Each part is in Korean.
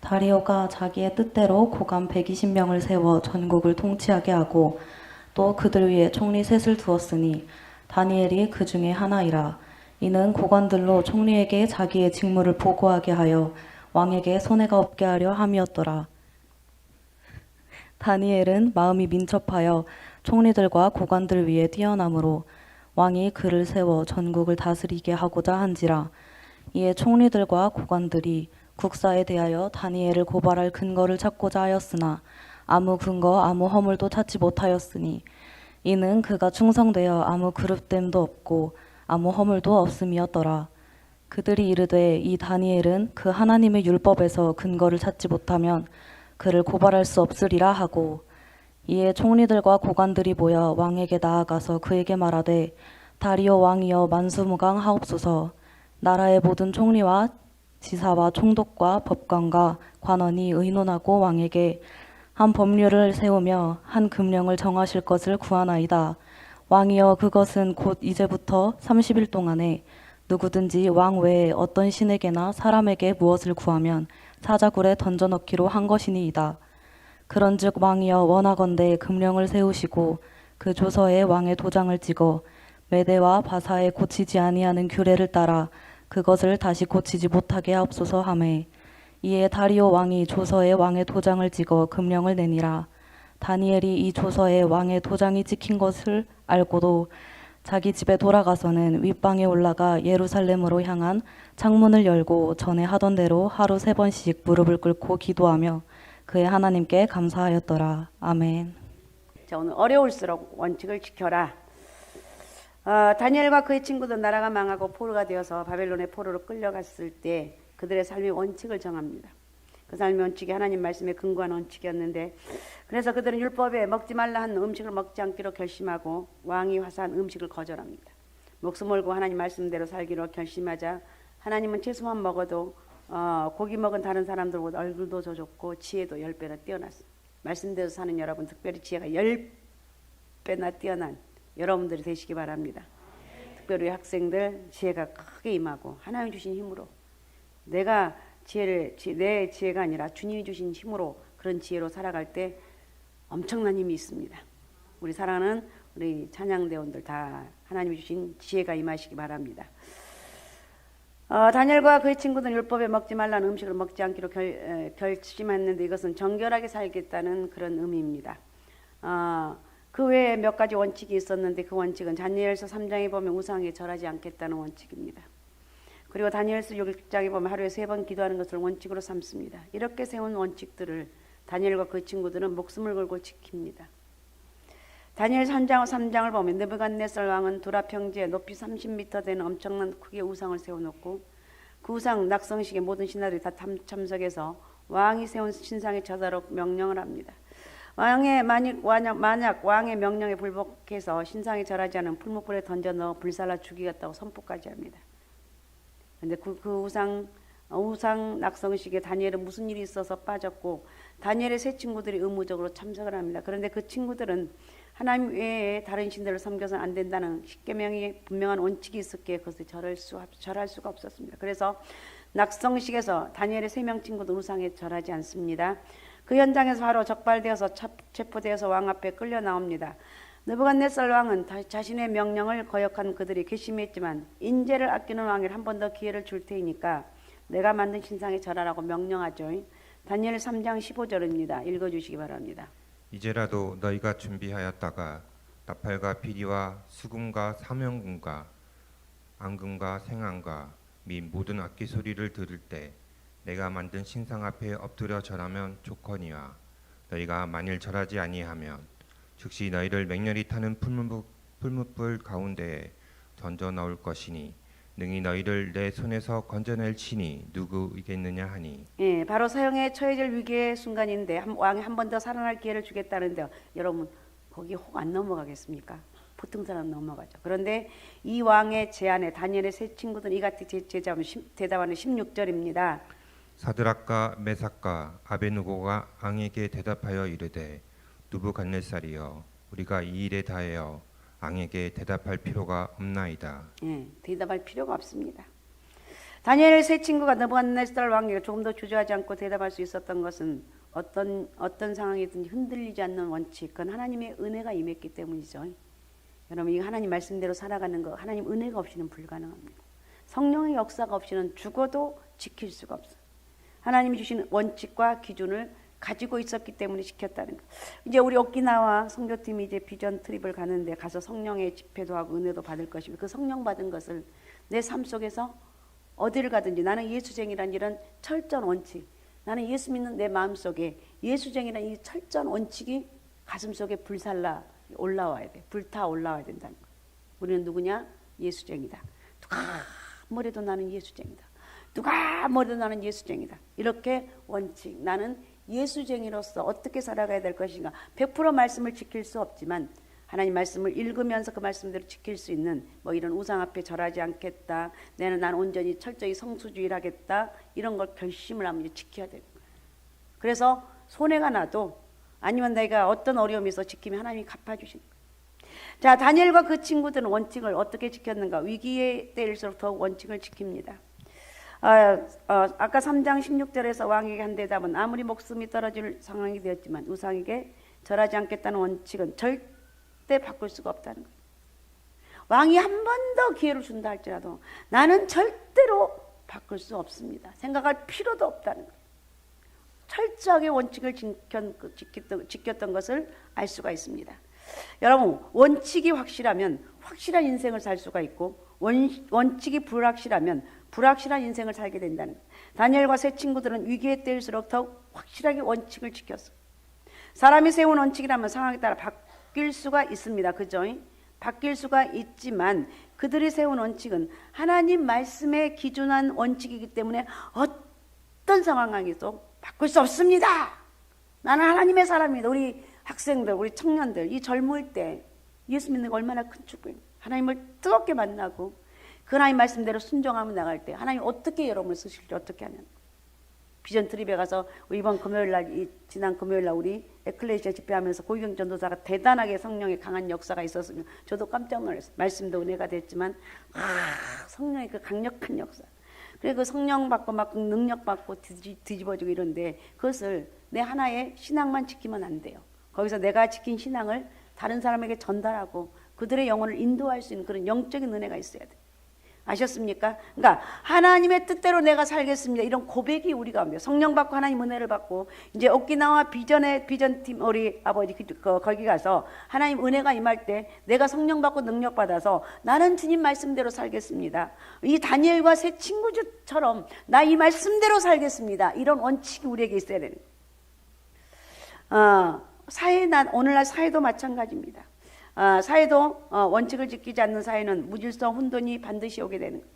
다리오가 자기의 뜻대로 고관 120명을 세워 전국을 통치하게 하고 또 그들 위에 총리 셋을 두었으니 다니엘이 그 중에 하나이라. 이는 고관들로 총리에게 자기의 직무를 보고하게 하여 왕에게 손해가 없게 하려 함이었더라. 다니엘은 마음이 민첩하여 총리들과 고관들 위에 뛰어나므로 왕이 그를 세워 전국을 다스리게 하고자 한지라. 이에 총리들과 고관들이 국사에 대하여 다니엘을 고발할 근거를 찾고자 하였으나 아무 근거 아무 허물도 찾지 못하였으니 이는 그가 충성되어 아무 그릇됨도 없고 아무 허물도 없음이었더라. 그들이 이르되 이 다니엘은 그 하나님의 율법에서 근거를 찾지 못하면 그를 고발할 수 없으리라 하고, 이에 총리들과 고관들이 모여 왕에게 나아가서 그에게 말하되 다리오 왕이여 만수무강하옵소서. 나라의 모든 총리와 지사와 총독과 법관과 관원이 의논하고 왕에게 한 법률을 세우며 한 금령을 정하실 것을 구하나이다. 왕이여 그것은 곧 이제부터 30일 동안에 누구든지 왕 외에 어떤 신에게나 사람에게 무엇을 구하면 사자굴에 던져넣기로 한 것이니이다. 그런즉 왕이여 원하건대 금령을 세우시고 그 조서에 왕의 도장을 찍어 메대와 바사에 고치지 아니하는 규례를 따라 그것을 다시 고치지 못하게 하옵소서 하매, 이에 다리오 왕이 조서에 왕의 도장을 찍어 금령을 내니라. 다니엘이 이 조서에 왕의 도장이 찍힌 것을 알고도 자기 집에 돌아가서는 윗방에 올라가 예루살렘으로 향한 창문을 열고 전에 하던 대로 하루 3번씩 무릎을 꿇고 기도하며 그의 하나님께 감사하였더라. 아멘. 자, 오늘 어려울수록 원칙을 지켜라. 다니엘과 그의 친구들 나라가 망하고 포로가 되어서 바벨론의 포로로 끌려갔을 때 그들의 삶의 원칙을 정합니다. 그 삶의 원칙이 하나님 말씀에 근거한 원칙이었는데, 그래서 그들은 율법에 먹지 말라 한 음식을 먹지 않기로 결심하고 왕이 화사한 음식을 거절합니다. 목숨 걸고 하나님 말씀대로 살기로 결심하자 하나님은 채소만 먹어도 고기 먹은 다른 사람들보다 얼굴도 더 좋고 지혜도 10배나 뛰어났습니다. 말씀대로 사는 여러분, 특별히 지혜가 10배나 뛰어난 여러분들이 되시기 바랍니다. 특별히 학생들 지혜가 크게 임하고 하나님 주신 힘으로, 내 지혜가 아니라 주님이 주신 힘으로 그런 지혜로 살아갈 때 엄청난 힘이 있습니다. 우리 사랑하는 우리 찬양대원들 다 하나님이 주신 지혜가 임하시기 바랍니다. 다니엘과 그의 친구들은 율법에 먹지 말라는 음식을 먹지 않기로 결심했는데 이것은 정결하게 살겠다는 그런 의미입니다. 그 외에 몇 가지 원칙이 있었는데 그 원칙은 다니엘서 3장에 보면 우상에 절하지 않겠다는 원칙입니다. 그리고 다니엘서 6장에 보면 하루에 3번 기도하는 것을 원칙으로 삼습니다. 이렇게 세운 원칙들을 다니엘과 그 친구들은 목숨을 걸고 지킵니다. 다니엘 3장을 보면 느부갓네살 왕은 두라 평지에 높이 30m 되는 엄청난 크기의 우상을 세워놓고 그 우상 낙성식에 모든 신하들이 다 참석해서 왕이 세운 신상에 절하도록 명령을 합니다. 만약 왕의 명령에 불복해서 신상에 절하지 않은 풀무불에 던져 넣어 불살라 죽이겠다고 선포까지 합니다. 그런데 그 우상 낙성식에 다니엘은 무슨 일이 있어서 빠졌고 다니엘의 세 친구들이 의무적으로 참석을 합니다. 그런데 그 친구들은 하나님 외에 다른 신들을 섬겨서는 안 된다는 십계명의 분명한 원칙이 있었기에 그것을 절할 수가 없었습니다. 그래서 낙성식에서 다니엘의 3명 친구도 우상에 절하지 않습니다. 그 현장에서 바로 적발되어서 체포되어서 왕 앞에 끌려 나옵니다. 느부갓네살 왕은 자신의 명령을 거역한 그들이 괘씸했지만 인재를 아끼는 왕에게 한 번 더 기회를 줄 테니까 내가 만든 신상에 절하라고 명령하죠. 다니엘 3장 15절입니다. 읽어주시기 바랍니다. 이제라도 너희가 준비하였다가 나팔과 피리와 수금과 사명금과 앙금과 생안과 및 모든 악기 소리를 들을 때 내가 만든 신상 앞에 엎드려 절하면 좋거니와 너희가 만일 절하지 아니하면 즉시 너희를 맹렬히 타는 풀무불 가운데에 던져 넣을 것이니 능히 너희를 내 손에서 건져낼 친이 누구이겠느냐 하니. 예, 바로 사형에 처해질 위기의 순간인데 왕이 한 번 더 살아날 기회를 주겠다는데 여러분 거기 혹 안 넘어가겠습니까? 보통 사람 넘어가죠. 그런데 이 왕의 제안에 다니엘의 세 친구들은 이같이 대답하는 16절입니다. 사드락과 메삭과 아베누고가 왕에게 대답하여 이르되 느부갓네살이여 우리가 이 일에 다하여 왕에게 대답할 필요가 없나이다. 대답할 필요가 없습니다. 다니엘의 세 친구가 느부갓네살 왕에게 조금 더 주저하지 않고 대답할 수 있었던 것은 어떤 상황이든지 흔들리지 않는 원칙, 그건 하나님의 은혜가 임했기 때문이죠. 여러분, 이 하나님 말씀대로 살아가는 거, 하나님 은혜가 없이는 불가능합니다. 성령의 역사가 없이는 죽어도 지킬 수가 없어요. 하나님이 주신 원칙과 기준을 가지고 있었기 때문에 지켰다는 거. 이제 우리 오키나와 선교팀이 이제 비전 트립을 가는데 가서 성령의 집회도 하고 은혜도 받을 것이고, 그 성령 받은 것을 내 삶 속에서 어디를 가든지 나는 예수쟁이란 이런 철저한 원칙, 나는 예수 믿는 내 마음속에 예수쟁이란 이 철저한 원칙이 가슴속에 불살라 올라와야 돼. 불타 올라와야 된다는 거예요. 우리는 누구냐? 예수쟁이다. 누가 뭐래도 나는 예수쟁이다. 누가 뭐래도 나는 예수쟁이다. 이렇게 원칙, 나는 예수쟁이로서 어떻게 살아가야 될 것인가. 100% 말씀을 지킬 수 없지만 하나님 말씀을 읽으면서 그 말씀대로 지킬 수 있는 뭐 이런 우상 앞에 절하지 않겠다. 난 온전히 철저히 성수주의를 하겠다. 이런 걸 결심을 하면 이제 지켜야 되는 거예요. 그래서 손해가 나도 아니면 내가 어떤 어려움이 있어 지키면 하나님이 갚아주신 거예요. 자, 다니엘과 그 친구들은 원칙을 어떻게 지켰는가? 위기의 때일수록 더욱 원칙을 지킵니다. 아까 3장 16절에서 왕에게 한 대답은 아무리 목숨이 떨어질 상황이 되었지만 우상에게 절하지 않겠다는 원칙은 절대 바꿀 수가 없다는 거예요. 왕이 한 번 더 기회를 준다 할지라도 나는 절대로 바꿀 수 없습니다. 생각할 필요도 없다는 거예요. 철저하게 원칙을 지켰던 것을 알 수가 있습니다. 여러분, 원칙이 확실하면 확실한 인생을 살 수가 있고 원칙이 불확실하면 불확실한 인생을 살게 된다는 거예요. 다니엘과 세 친구들은 위기의 때일수록 더욱 확실하게 원칙을 지켰어요. 사람이 세운 원칙이라면 상황에 따라 바뀔 수가 있습니다. 그죠? 바뀔 수가 있지만 그들이 세운 원칙은 하나님 말씀에 기준한 원칙이기 때문에 어떤 상황에도 바꿀 수 없습니다. 나는 하나님의 사람입니다. 우리 학생들, 우리 청년들, 이 젊을 때 예수 믿는 거 얼마나 큰 축복입니다. 하나님을 뜨겁게 만나고 그 하나님 말씀대로 순종하며 나갈 때 하나님 어떻게 여러분을 쓰실지 어떻게 하면 비전 트립에 가서 이번 금요일날, 지난 금요일날 우리 에클레시아 집회하면서 고희경 전도사가 대단하게 성령의 강한 역사가 있었으면 저도 깜짝 놀랐어요. 말씀도 은혜가 됐지만 성령의 그 강력한 역사, 그리고 그 성령 받고 막 능력 받고 뒤집어지고 이런데 그것을 내 하나의 신앙만 지키면 안 돼요. 거기서 내가 지킨 신앙을 다른 사람에게 전달하고 그들의 영혼을 인도할 수 있는 그런 영적인 은혜가 있어야 돼요. 아셨습니까? 그러니까 하나님의 뜻대로 내가 살겠습니다. 이런 고백이 우리가 옵니다. 성령 받고 하나님 은혜를 받고 이제 오키나와 비전팀 우리 아버지 거기 가서 하나님 은혜가 임할 때 내가 성령 받고 능력 받아서 나는 주님 말씀대로 살겠습니다. 이 다니엘과 세 친구처럼 나 이 말씀대로 살겠습니다. 이런 원칙이 우리에게 있어야 되는 거예요. 오늘날 사회도 마찬가지입니다. 사회도 원칙을 지키지 않는 사회는 무질서 혼돈이 반드시 오게 되는 거예요.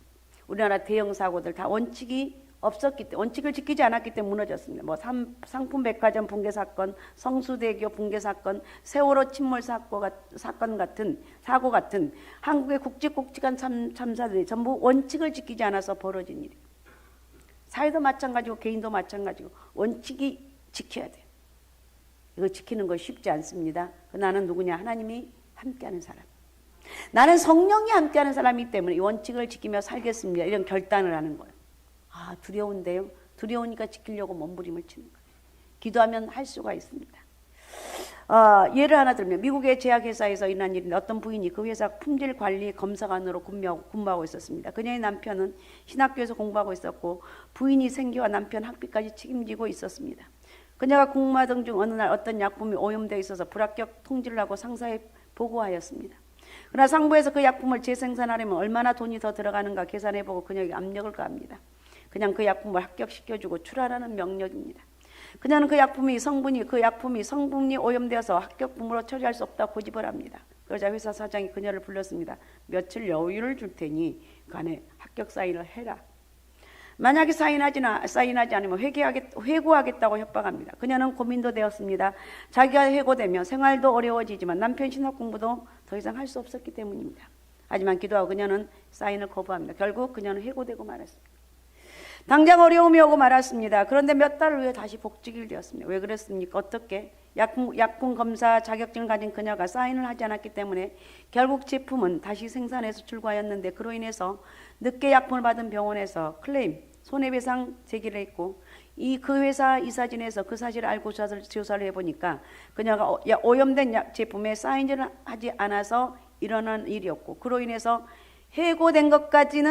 우리나라 대형 사고들 다 원칙이 없었기 때문에, 원칙을 지키지 않았기 때문에 무너졌습니다. 뭐 상품백화점 붕괴 사건, 성수대교 붕괴 사건, 세월호 침몰 사고 같은 한국의 굵직굵직한 참사들이 전부 원칙을 지키지 않아서 벌어진 일이에요. 사회도 마찬가지고 개인도 마찬가지고 원칙이 지켜야 돼요. 이거 지키는 거 쉽지 않습니다. 나는 누구냐? 하나님이 함께하는 사람. 나는 성령이 함께하는 사람이기 때문에 이 원칙을 지키며 살겠습니다. 이런 결단을 하는 거예요. 두려운데요. 두려우니까 지키려고 몸부림을 치는 거예요. 기도하면 할 수가 있습니다. 예를 하나 들면 미국의 제약회사에서 일어난 일인데 어떤 부인이 그 회사 품질 관리 검사관으로 근무하고 있었습니다. 그녀의 남편은 신학교에서 공부하고 있었고 부인이 생계와 남편 학비까지 책임지고 있었습니다. 그녀가 근무하던 중 어느 날 어떤 약품이 오염되어 있어서 불합격 통지를 하고 상사에 보고하였습니다. 그러나 상부에서 그 약품을 재생산하려면 얼마나 돈이 더 들어가는가 계산해보고 그녀에게 압력을 가합니다. 그냥 그 약품을 합격시켜주고 출하라는 명령입니다. 그녀는 그 약품이 성분이 오염되어서 합격품으로 처리할 수 없다고 고집을 합니다. 그러자 회사 사장이 그녀를 불렀습니다. 며칠 여유를 줄 테니 그 안에 합격 사인을 해라. 만약에 사인하지 않으면 회고하겠다고 협박합니다. 그녀는 고민도 되었습니다. 자기가 해고되면 생활도 어려워지지만 남편 신학 공부도 더 이상 할 수 없었기 때문입니다. 하지만 기도하고 그녀는 사인을 거부합니다. 결국 그녀는 해고되고 말았습니다. 당장 어려움이 오고 말았습니다. 그런데 몇 달 후에 다시 복직이 되었습니다. 왜 그랬습니까? 어떻게? 약품 검사 자격증을 가진 그녀가 사인을 하지 않았기 때문에 결국 제품은 다시 생산해서 출고하였는데, 그로 인해서 늦게 약품을 받은 병원에서 클레임, 손해배상 제기를 했고, 그 회사 이사진에서 그 사실을 알고 조사를 해보니까 그녀가 오염된 제품에 사인을 하지 않아서 일어난 일이었고, 그로 인해서 해고된 것까지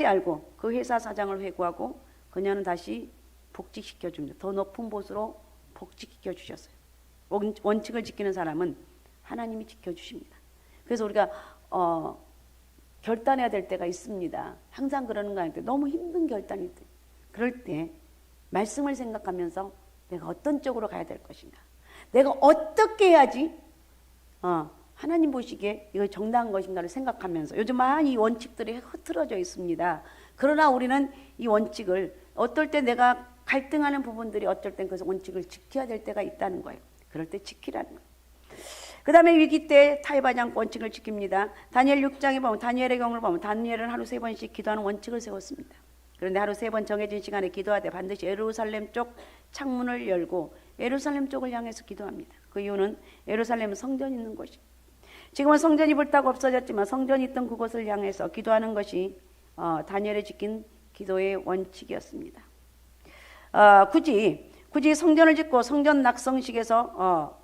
알고 그 회사 사장을 회고하고 그녀는 다시 복직시켜 줍니다. 더 높은 보수로 복직시켜 주셨어요. 원칙을 지키는 사람은 하나님이 지켜주십니다. 그래서 우리가 결단해야 될 때가 있습니다. 항상 그러는 거 아닌데 너무 힘든 결단이 돼. 그럴 때 말씀을 생각하면서 내가 어떤 쪽으로 가야 될 것인가, 내가 어떻게 해야지 하나님 보시기에 이거 정당한 것인가를 생각하면서, 요즘 많이 원칙들이 흐트러져 있습니다. 그러나 우리는 이 원칙을, 어떨 때 내가 갈등하는 부분들이 어쩔 땐 그 원칙을 지켜야 될 때가 있다는 거예요. 그럴 때 지키라는 거예요. 그 다음에 위기 때 타협하지 않고 원칙을 지킵니다. 다니엘 6장에 보면, 다니엘의 경우를 보면 다니엘은 하루 3번씩 기도하는 원칙을 세웠습니다. 그런데 하루 3번 정해진 시간에 기도하되 반드시 예루살렘 쪽 창문을 열고 예루살렘 쪽을 향해서 기도합니다. 그 이유는 예루살렘은 성전이 있는 곳이에요. 지금은 성전이 불타고 없어졌지만 성전이 있던 그곳을 향해서 기도하는 것이 다니엘이 지킨 기도의 원칙이었습니다. 굳이 성전을 짓고 성전 낙성식에서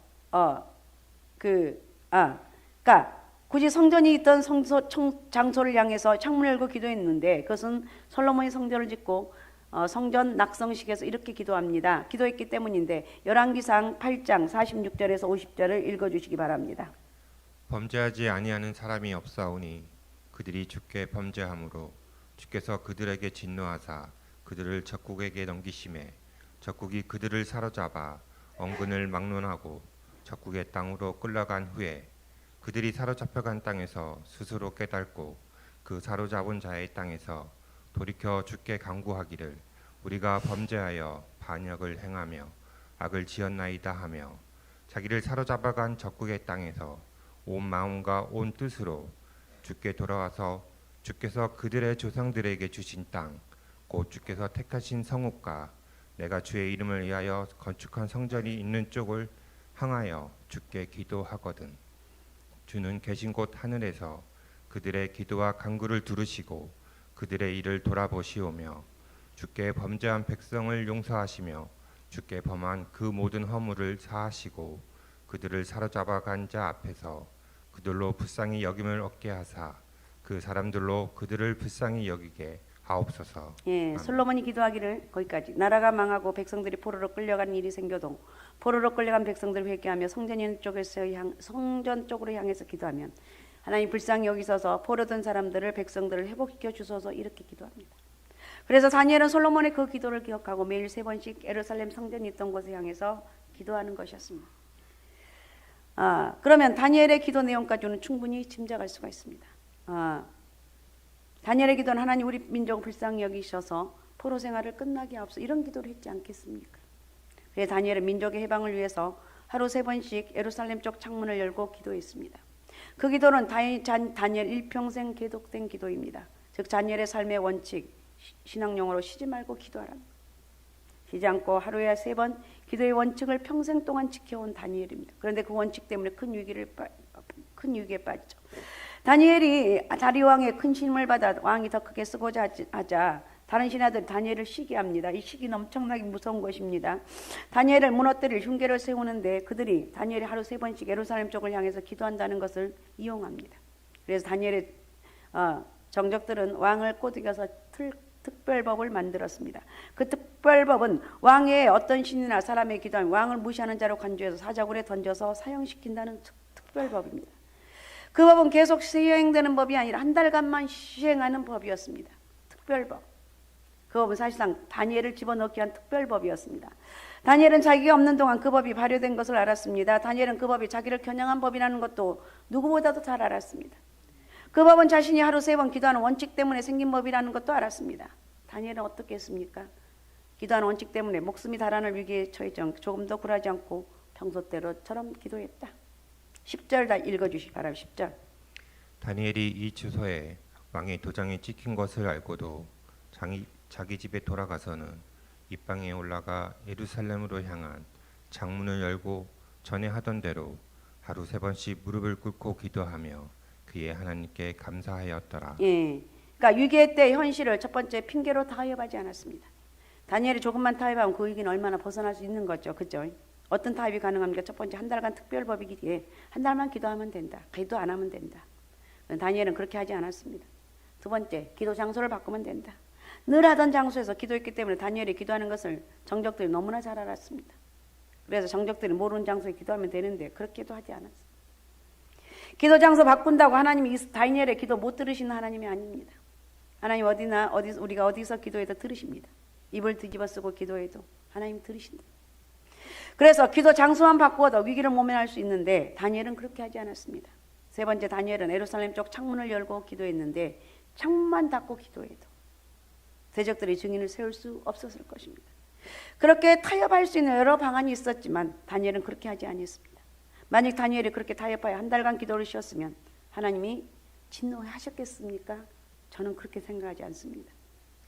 굳이 성전이 있던 장소를 향해서 창문을 열고 기도했는데, 그것은 솔로몬이 성전을 짓고 성전 낙성식에서 이렇게 기도했기 때문인데, 열왕기상 8장 46절에서 50절을 읽어주시기 바랍니다. 범죄하지 아니하는 사람이 없사오니 그들이 주께 범죄함으로 주께서 그들에게 진노하사 그들을 적국에게 넘기심에 적국이 그들을 사로잡아 언근을 막론하고 적국의 땅으로 끌려간 후에 그들이 사로잡혀간 땅에서 스스로 깨닫고 그 사로잡은 자의 땅에서 돌이켜 주께 간구하기를 우리가 범죄하여 반역을 행하며 악을 지었나이다 하며 자기를 사로잡아간 적국의 땅에서 온 마음과 온 뜻으로 주께 돌아와서 주께서 그들의 조상들에게 주신 땅 곧 주께서 택하신 성읍과 내가 주의 이름을 위하여 건축한 성전이 있는 쪽을 향하여 주께 기도하거든 주는 계신 곳 하늘에서 그들의 기도와 간구를 들으시고 그들의 일을 돌아보시오며 주께 범죄한 백성을 용서하시며 주께 범한 그 모든 허물을 사하시고 그들을 사로잡아 간 자 앞에서 그들로 불쌍히 여김을 얻게 하사 그 사람들로 그들을 불쌍히 여기게 하옵소서. 예, 솔로몬이 기도하기를, 거기까지. 나라가 망하고 백성들이 포로로 끌려간 일이 생겨도 포로로 끌려간 백성들을 회개하며 성전 쪽으로 향해서 기도하면 하나님 불쌍히 여기셔서 포로된 사람들을, 백성들을 회복시켜 주소서, 이렇게 기도합니다. 그래서 다니엘은 솔로몬의 그 기도를 기억하고 매일 3번씩 예루살렘 성전이 있던 곳에 향해서 기도하는 것이었습니다. 그러면 다니엘의 기도 내용까지는 충분히 짐작할 수가 있습니다. 다니엘의 기도는 하나님 우리 민족을 불쌍히 여기셔서 포로 생활을 끝나게 하옵소서, 이런 기도를 했지 않겠습니까? 그래서 다니엘은 민족의 해방을 위해서 하루 3번씩 예루살렘 쪽 창문을 열고 기도했습니다. 그 기도는 다니엘 일평생 계속된 기도입니다. 즉 다니엘의 삶의 원칙, 신앙용어로 쉬지 말고 기도하라. 쉬지 않고 하루에 3번 기도의 원칙을 평생 동안 지켜온 다니엘입니다. 그런데 그 원칙 때문에 큰 위기에 빠지죠. 다니엘이 다리오 왕의 큰 신임을 받아 왕이 더 크게 쓰고자 하자 다른 신하들이 다니엘을 시기합니다. 이 시기는 엄청나게 무서운 것입니다. 다니엘을 무너뜨릴 흉계를 세우는데 그들이 다니엘이 하루 3번씩 예루살렘 쪽을 향해서 기도한다는 것을 이용합니다. 그래서 다니엘의 정적들은 왕을 꼬드겨서 특별법을 만들었습니다. 그 특별법은 왕의 어떤 신이나 사람의 기도하면 왕을 무시하는 자로 간주해서 사자굴에 던져서 사형시킨다는 특별법입니다. 그 법은 계속 시행되는 법이 아니라 한 달간만 시행하는 법이었습니다. 특별법. 그 법은 사실상 다니엘을 집어넣기 위한 특별법이었습니다. 다니엘은 자기가 없는 동안 그 법이 발효된 것을 알았습니다. 다니엘은 그 법이 자기를 겨냥한 법이라는 것도 누구보다도 잘 알았습니다. 그 법은 자신이 하루 3번 기도하는 원칙 때문에 생긴 법이라는 것도 알았습니다. 다니엘은 어떻게 했습니까? 기도하는 원칙 때문에 목숨이 달아날 위기에 처했지 않고 조금 더 굴하지 않고 평소대로처럼 기도했다. 10절 다 읽어주시기 바랍니다. 10절. 다니엘이 이 주소에 왕의 도장이 찍힌 것을 알고도 자기 집에 돌아가서는 입방에 올라가 예루살렘으로 향한 창문을 열고 전에 하던 대로 하루 3번씩 무릎을 꿇고 기도하며 그의 하나님께 감사하였더라. 예. 그러니까 위기의 때 현실을 첫 번째 핑계로 타협하지 않았습니다. 다니엘이 조금만 타협하면 그 위기는 얼마나 벗어날 수 있는 거죠. 그죠? 어떤 타협이 가능합니까? 첫 번째 한 달간 특별법이기에 한 달만 기도하면 된다. 기도 안 하면 된다. 다니엘은 그렇게 하지 않았습니다. 두 번째, 기도 장소를 바꾸면 된다. 늘 하던 장소에서 기도했기 때문에 다니엘이 기도하는 것을 정적들이 너무나 잘 알았습니다. 그래서 정적들이 모르는 장소에 기도하면 되는데 그렇게도 하지 않았어요. 기도 장소 바꾼다고 하나님이 다니엘의 기도 못 들으시는 하나님이 아닙니다. 하나님 우리가 어디서 기도해도 들으십니다. 입을 뒤집어 쓰고 기도해도 하나님 들으신다. 그래서 기도 장소만 바꾸어도 위기를 모면할 수 있는데 다니엘은 그렇게 하지 않았습니다. 세 번째, 다니엘은 예루살렘 쪽 창문을 열고 기도했는데 창문만 닫고 기도해도 대적들이 증인을 세울 수 없었을 것입니다. 그렇게 타협할 수 있는 여러 방안이 있었지만 다니엘은 그렇게 하지 아니했습니다. 만약 다니엘이 그렇게 타협하여 한 달간 기도를 쉬었으면 하나님이 진노하셨겠습니까? 저는 그렇게 생각하지 않습니다.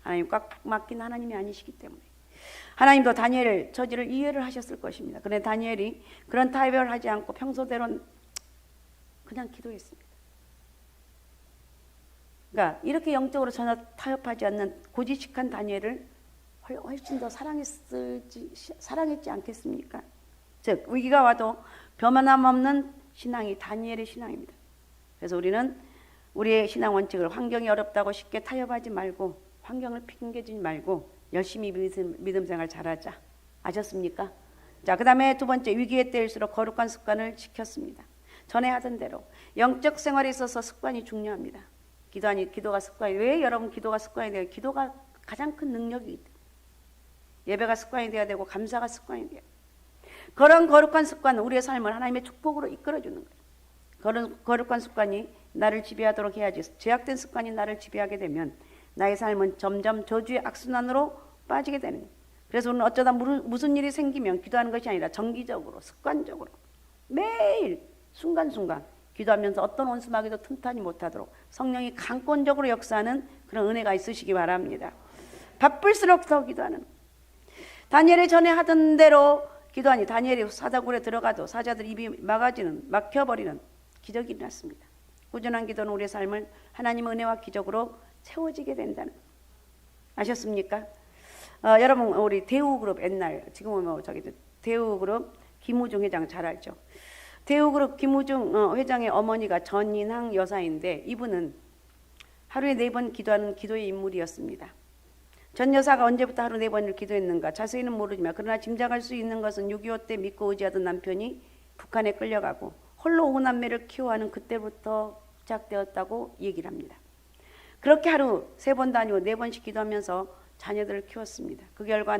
하나님 꽉 막힌 하나님이 아니시기 때문에 하나님도 다니엘 처지를 이해를 하셨을 것입니다. 그런데 다니엘이 그런 타협을 하지 않고 평소대로 그냥 기도했습니다. 그러니까 이렇게 영적으로 전혀 타협하지 않는 고지식한 다니엘을 훨씬 더 사랑했지 않겠습니까? 즉 위기가 와도 변함 없는 신앙이 다니엘의 신앙입니다. 그래서 우리는 우리의 신앙 원칙을 환경이 어렵다고 쉽게 타협하지 말고 환경을 핑계주지 말고 열심히 믿음 생활 잘하자. 아셨습니까? 자, 그 다음에 두 번째, 위기의 때일수록 거룩한 습관을 지켰습니다. 전에 하던 대로 영적 생활에 있어서 습관이 중요합니다. 기도가 습관이, 왜 여러분 기도가 습관이 돼요? 기도가 가장 큰 능력이기 때문에. 예배가 습관이 돼야 되고 감사가 습관이 돼요. 그런 거룩한 습관은 우리의 삶을 하나님의 축복으로 이끌어주는 거예요. 그런 거룩한 습관이 나를 지배하도록 해야지. 죄악된 습관이 나를 지배하게 되면 나의 삶은 점점 저주의 악순환으로 빠지게 되는 거예요. 그래서 우리는 어쩌다 무슨 일이 생기면 기도하는 것이 아니라 정기적으로 습관적으로 매일 순간순간 기도하면서 어떤 원수마귀도 틈타지 못하도록 성령이 강권적으로 역사하는 그런 은혜가 있으시기 바랍니다. 바쁠수록 더 기도하는. 다니엘이 전에 하던 대로 기도하니 다니엘이 사자굴에 들어가도 사자들 입이 막혀버리는 기적이 일어났습니다. 꾸준한 기도는 우리의 삶을 하나님의 은혜와 기적으로 채워지게 된다는 거. 아셨습니까? 여러분 우리 대우그룹 옛날 지금은 뭐 대우그룹 김우중 회장 잘 알죠? 대우그룹 김우중 회장의 어머니가 전인항 여사인데 이분은 하루에 4번 기도하는 기도의 인물이었습니다. 전 여사가 언제부터 하루 4번을 기도했는가 자세히는 모르지만 그러나 짐작할 수 있는 것은 6.25 때 믿고 의지하던 남편이 북한에 끌려가고 홀로 5남매를 키워하는 그때부터 시작되었다고 얘기를 합니다. 그렇게 하루 3번도 아니고 4번씩 기도하면서 자녀들을 키웠습니다. 그 결과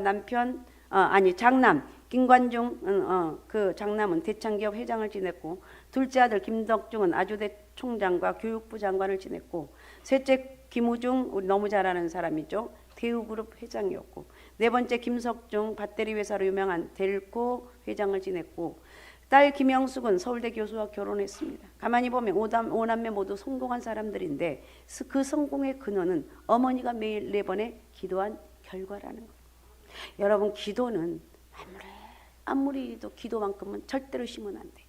장남 김관중 그 장남은 대창기업 회장을 지냈고 둘째 아들 김덕중은 아주대 총장과 교육부 장관을 지냈고 셋째 김우중 우리 너무 잘 아는 사람이죠. 대우그룹 회장이었고 네 번째 김석중 배터리 회사로 유명한 델코 회장을 지냈고 딸 김영숙은 서울대 교수와 결혼했습니다. 가만히 보면 5남매 모두 성공한 사람들인데 그 성공의 근원은 어머니가 매일 4번의 기도한 결과라는 거예요. 여러분 기도는 아무리도 기도만큼은 절대로 쉬면 안 돼.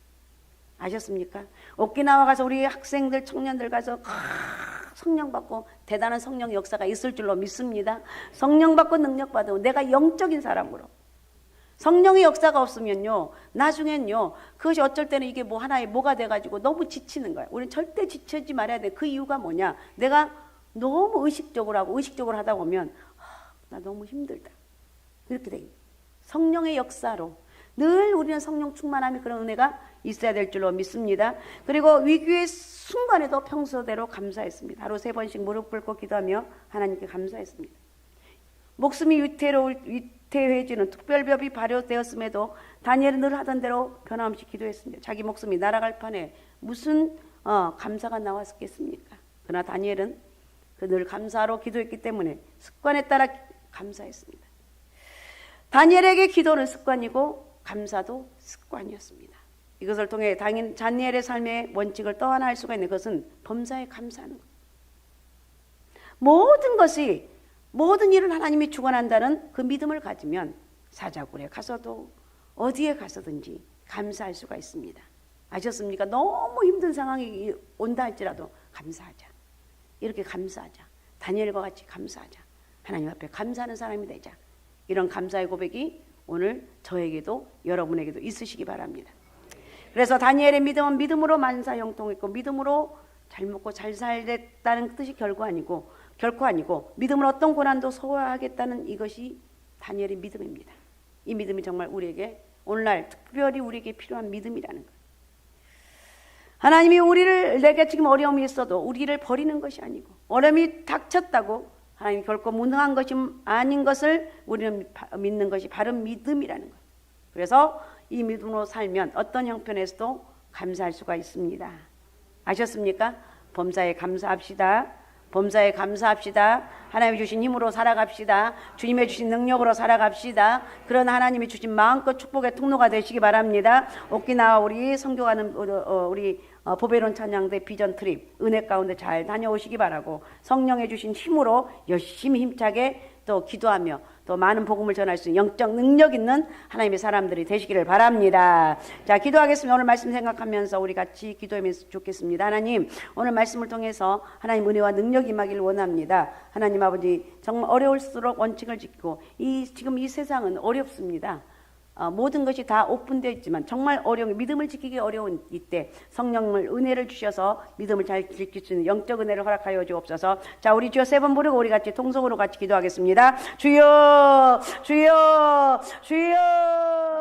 아셨습니까? 오키나와 가서 우리 학생들 청년들 가서 성령 받고 대단한 성령 역사가 있을 줄로 믿습니다. 성령 받고 능력 받고 내가 영적인 사람으로 성령의 역사가 없으면요 나중엔요 그것이 어쩔 때는 이게 뭐 하나의 뭐가 돼가지고 너무 지치는 거야. 우리는 절대 지치지 말아야 돼. 그 이유가 뭐냐? 내가 너무 의식적으로 하다 보면 나 너무 힘들다 이렇게 돼. 성령의 역사로 늘 우리는 성령 충만함이 그런 은혜가 있어야 될 줄로 믿습니다. 그리고 위기의 순간에도 평소대로 감사했습니다. 하루 3번씩 무릎 꿇고 기도하며 하나님께 감사했습니다. 목숨이 위태해지는 특별법이 발효되었음에도 다니엘은 늘 하던 대로 변함없이 기도했습니다. 자기 목숨이 날아갈 판에 무슨 감사가 나왔겠습니까? 그러나 다니엘은 늘 감사로 기도했기 때문에 습관에 따라 감사했습니다. 다니엘에게 기도는 습관이고 감사도 습관이었습니다. 이것을 통해 다니엘의 삶의 원칙을 또 하나 할 수가 있는 것은 범사에 감사하는 것. 모든 것이 모든 일을 하나님이 주관한다는 그 믿음을 가지면 사자굴에 가서도 어디에 가서든지 감사할 수가 있습니다. 아셨습니까? 너무 힘든 상황이 온다 할지라도 감사하자. 이렇게 감사하자. 다니엘과 같이 감사하자. 하나님 앞에 감사하는 사람이 되자. 이런 감사의 고백이 오늘 저에게도 여러분에게도 있으시기 바랍니다. 그래서 다니엘의 믿음은 믿음으로 만사 형통했고 믿음으로 잘 먹고 잘 살겠다는 뜻이 결코 아니고 믿음으로 어떤 고난도 소화하겠다는 이것이 다니엘의 믿음입니다. 이 믿음이 정말 우리에게 오늘날 특별히 우리에게 필요한 믿음이라는 것. 하나님이 내게 지금 어려움이 있어도 우리를 버리는 것이 아니고 어려움이 닥쳤다고 하나님 결코 무능한 것이 아닌 것을 우리는 믿는 것이 바른 믿음이라는 것. 그래서 이 믿음으로 살면 어떤 형편에서도 감사할 수가 있습니다. 아셨습니까? 범사에 감사합시다. 범사에 감사합시다. 하나님이 주신 힘으로 살아갑시다. 주님의 주신 능력으로 살아갑시다. 그런 하나님이 주신 마음껏 축복의 통로가 되시기 바랍니다. 오키나와 우리 선교하는 우리 보배론 찬양대 비전 트립 은혜 가운데 잘 다녀오시기 바라고 성령의 주신 힘으로 열심히 힘차게 또 기도하며 또 많은 복음을 전할 수 있는 영적 능력 있는 하나님의 사람들이 되시기를 바랍니다. 자, 기도하겠습니다. 오늘 말씀 생각하면서 우리 같이 기도하면 좋겠습니다. 하나님, 오늘 말씀을 통해서 하나님 은혜와 능력이 임하기를 원합니다. 하나님 아버지, 정말 어려울수록 원칙을 지키고 지금 이 세상은 어렵습니다. 모든 것이 다 오픈되어 있지만 정말 어려운 믿음을 지키기 어려운 이때 성령을 은혜를 주셔서 믿음을 잘 지킬 수 있는 영적 은혜를 허락하여 주옵소서. 자, 우리 주여 세 번 부르고 우리 같이 통성으로 같이 기도하겠습니다. 주여 주여 주여